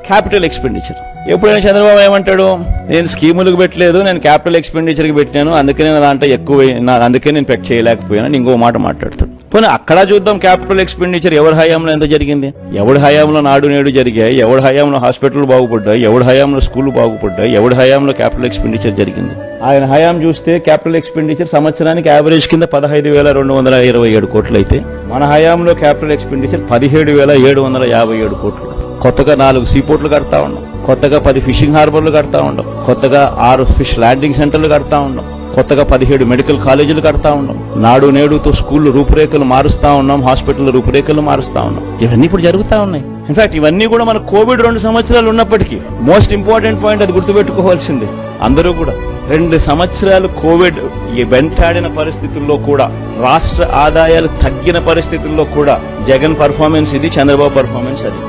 Capital expenditure. ఎప్పుడైనా చంద్రబాబు ఏమంటాడు, నేను స్కీములకు పెట్టలేదు, నేను క్యాపిటల్ ఎక్స్పెండిచర్కి పెట్టాను, అందుకనే నా దాంట్లో ఎక్కువ, అందుకే నేను పెట్ చేయలేకపోయాను, ఇంకో మాట మాట్లాడుతాడు. పోనీ అక్కడ చూద్దాం క్యాపిటల్ ఎక్స్పెండిచర్ ఎవరి హయాంలో ఎంత జరిగింది, ఎవడి హయాంలో నాడు నేడు జరిగాయి, ఎవడి హయాంలో హాస్పిటల్ బాగుపడ్డాయి, ఎవడి హయాంలో స్కూళ్లు బాగుపడ్డాయి, ఎవడి హయాంలో క్యాపిటల్ ఎక్స్పెండిచర్ జరిగింది. ఆయన హయాం చూస్తే క్యాపిటల్ ఎక్స్పెండిచర్ సంవత్సరానికి యావరేజ్ కింద 15,227 కోట్లు అయితే, మన హయాంలో క్యాపిటల్ ఎక్స్పెండిచర్ 17,757 కోట్లు. కొత్తగా 4 సీపోర్ట్లు కడతా ఉన్నాం, కొత్తగా 10 ఫిషింగ్ హార్బర్లు కడతా ఉన్నాం, కొత్తగా 6 ఫిష్ ల్యాండింగ్ సెంటర్లు కడతా ఉన్నాం, కొత్తగా 17 మెడికల్ కాలేజీలు కడతా ఉన్నాం, నాడు నేడుతో స్కూళ్లు రూపురేఖలు మారుస్తా ఉన్నాం, హాస్పిటల్ రూపురేఖలు మారుస్తా ఉన్నాం. ఇవన్నీ ఇప్పుడు జరుగుతా ఉన్నాయి. ఇన్ఫాక్ట్ ఇవన్నీ కూడా మన కోవిడ్ 2 సంవత్సరాలు ఉన్నప్పటికీ మోస్ట్ ఇంపార్టెంట్ పాయింట్ అది గుర్తుపెట్టుకోవాల్సింది అందరూ కూడా. 2 సంవత్సరాలు కోవిడ్ వెంటాడిన పరిస్థితుల్లో కూడా, రాష్ట్ర ఆదాయాలు తగ్గిన పరిస్థితుల్లో కూడా జగన్ పర్ఫార్మెన్స్ ఇది, చంద్రబాబు పర్ఫార్మెన్స్ అది.